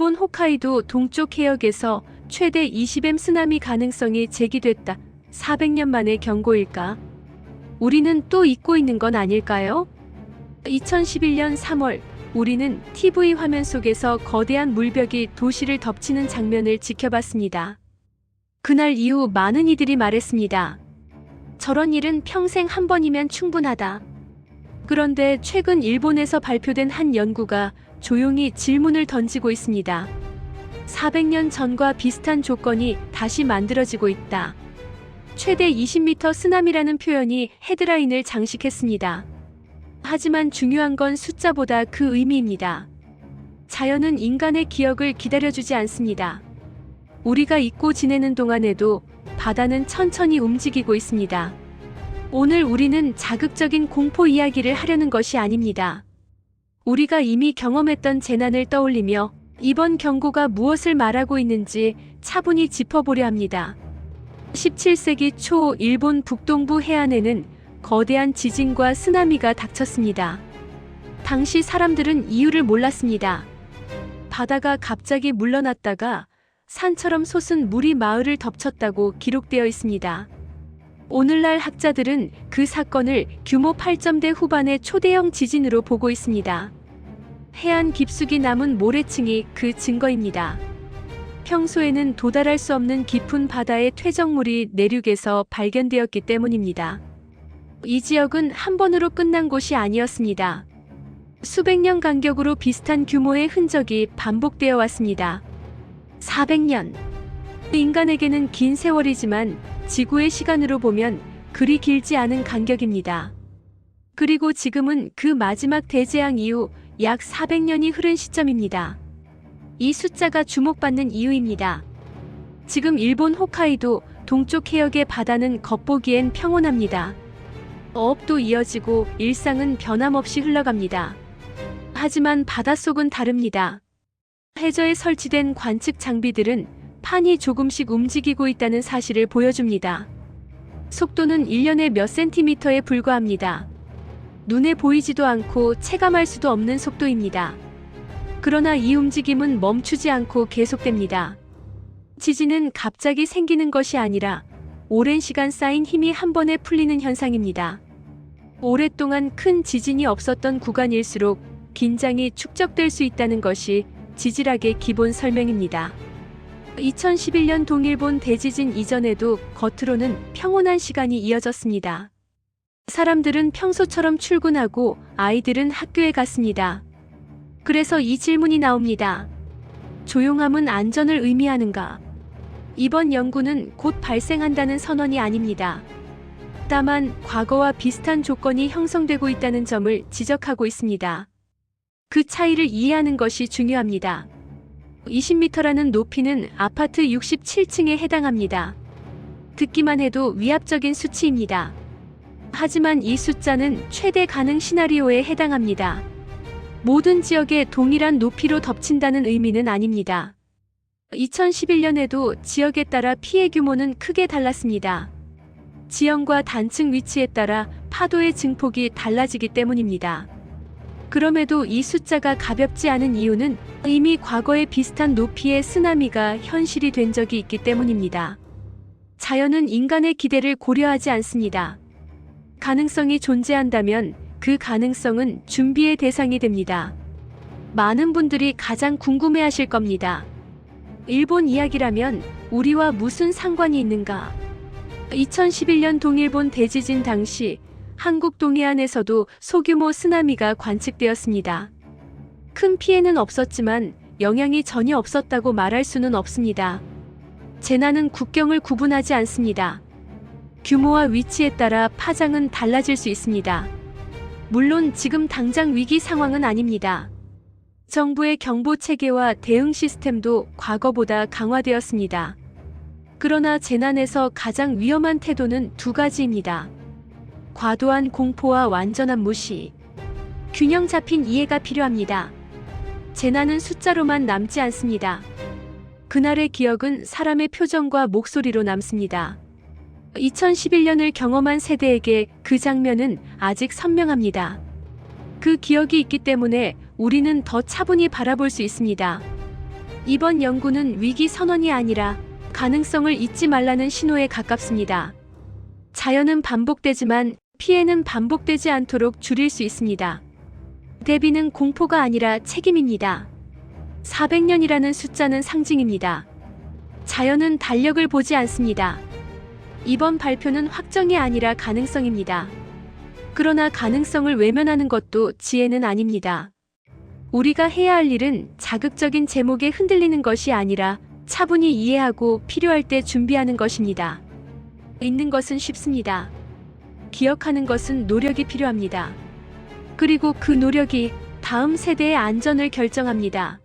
일본 홋카이도 동쪽 해역에서 최대 20M 쓰나미 가능성이 제기됐다. 400년 만의 경고일까? 우리는 또 잊고 있는 건 아닐까요? 2011년 3월, 우리는 TV 화면 속에서 거대한 물벽이 도시를 덮치는 장면을 지켜봤습니다. 그날 이후 많은 이들이 말했습니다. 저런 일은 평생 한 번이면 충분하다. 그런데 최근 일본에서 발표된 한 연구가 조용히 질문을 던지고 있습니다. 400년 전과 비슷한 조건이 다시 만들어지고 있다. 최대 20m 쓰나미라는 표현이 헤드라인을 장식했습니다. 하지만 중요한 건 숫자보다 그 의미입니다. 자연은 인간의 기억을 기다려주지 않습니다. 우리가 잊고 지내는 동안에도 바다는 천천히 움직이고 있습니다. 오늘 우리는 자극적인 공포 이야기를 하려는 것이 아닙니다. 우리가 이미 경험했던 재난을 떠올리며 이번 경고가 무엇을 말하고 있는지 차분히 짚어보려 합니다. 17세기 초 일본 북동부 해안에는 거대한 지진과 쓰나미가 닥쳤습니다. 당시 사람들은 이유를 몰랐습니다. 바다가 갑자기 물러났다가 산처럼 솟은 물이 마을을 덮쳤다고 기록되어 있습니다. 오늘날 학자들은 그 사건을 규모 8.0대 후반의 초대형 지진으로 보고 있습니다. 해안 깊숙이 남은 모래층이 그 증거입니다. 평소에는 도달할 수 없는 깊은 바다의 퇴적물이 내륙에서 발견되었기 때문입니다. 이 지역은 한 번으로 끝난 곳이 아니었습니다. 수백 년 간격으로 비슷한 규모의 흔적이 반복되어 왔습니다. 400년. 인간에게는 긴 세월이지만 지구의 시간으로 보면 그리 길지 않은 간격입니다. 그리고 지금은 그 마지막 대재앙 이후 약 400년이 흐른 시점입니다. 이 숫자가 주목받는 이유입니다. 지금 일본 홋카이도 동쪽 해역의 바다는 겉보기엔 평온합니다. 어업도 이어지고 일상은 변함없이 흘러갑니다. 하지만 바닷속은 다릅니다. 해저에 설치된 관측 장비들은 판이 조금씩 움직이고 있다는 사실을 보여줍니다. 속도는 1년에 몇 센티미터에 불과합니다. 눈에 보이지도 않고 체감할 수도 없는 속도입니다. 그러나 이 움직임은 멈추지 않고 계속됩니다. 지진은 갑자기 생기는 것이 아니라 오랜 시간 쌓인 힘이 한 번에 풀리는 현상입니다. 오랫동안 큰 지진이 없었던 구간일수록 긴장이 축적될 수 있다는 것이 지질학의 기본 설명입니다. 2011년 동일본 대지진 이전에도 겉으로는 평온한 시간이 이어졌습니다. 사람들은 평소처럼 출근하고 아이들은 학교에 갔습니다. 그래서 이 질문이 나옵니다. 조용함은 안전을 의미하는가? 이번 연구는 곧 발생한다는 선언이 아닙니다. 다만 과거와 비슷한 조건이 형성되고 있다는 점을 지적하고 있습니다. 그 차이를 이해하는 것이 중요합니다. 20m라는 높이는 아파트 67층에 해당합니다. 듣기만 해도 위압적인 수치입니다. 하지만 이 숫자는 최대 가능 시나리오에 해당합니다. 모든 지역에 동일한 높이로 덮친다는 의미는 아닙니다. 2011년에도 지역에 따라 피해 규모는 크게 달랐습니다. 지형과 단층 위치에 따라 파도의 증폭이 달라지기 때문입니다. 그럼에도 이 숫자가 가볍지 않은 이유는 이미 과거에 비슷한 높이의 쓰나미가 현실이 된 적이 있기 때문입니다. 자연은 인간의 기대를 고려하지 않습니다. 가능성이 존재한다면 그 가능성은 준비의 대상이 됩니다. 많은 분들이 가장 궁금해하실 겁니다. 일본 이야기라면 우리와 무슨 상관이 있는가? 2011년 동일본 대지진 당시 한국 동해안에서도 소규모 쓰나미가 관측되었습니다. 큰 피해는 없었지만 영향이 전혀 없었다고 말할 수는 없습니다. 재난은 국경을 구분하지 않습니다. 규모와 위치에 따라 파장은 달라질 수 있습니다. 물론 지금 당장 위기 상황은 아닙니다. 정부의 경보 체계와 대응 시스템도 과거보다 강화되었습니다. 그러나 재난에서 가장 위험한 태도는 두 가지입니다. 과도한 공포와 완전한 무시. 균형 잡힌 이해가 필요합니다. 재난은 숫자로만 남지 않습니다. 그날의 기억은 사람의 표정과 목소리로 남습니다. 2011년을 경험한 세대에게 그 장면은 아직 선명합니다. 그 기억이 있기 때문에 우리는 더 차분히 바라볼 수 있습니다. 이번 연구는 위기 선언이 아니라 가능성을 잊지 말라는 신호에 가깝습니다. 자연은 반복되지만 피해는 반복되지 않도록 줄일 수 있습니다. 대비는 공포가 아니라 책임입니다. 400년이라는 숫자는 상징입니다. 자연은 달력을 보지 않습니다. 이번 발표는 확정이 아니라 가능성입니다. 그러나 가능성을 외면하는 것도 지혜는 아닙니다. 우리가 해야 할 일은 자극적인 제목에 흔들리는 것이 아니라 차분히 이해하고 필요할 때 준비하는 것입니다. 읽는 것은 쉽습니다. 기억하는 것은 노력이 필요합니다. 그리고 그 노력이 다음 세대의 안전을 결정합니다.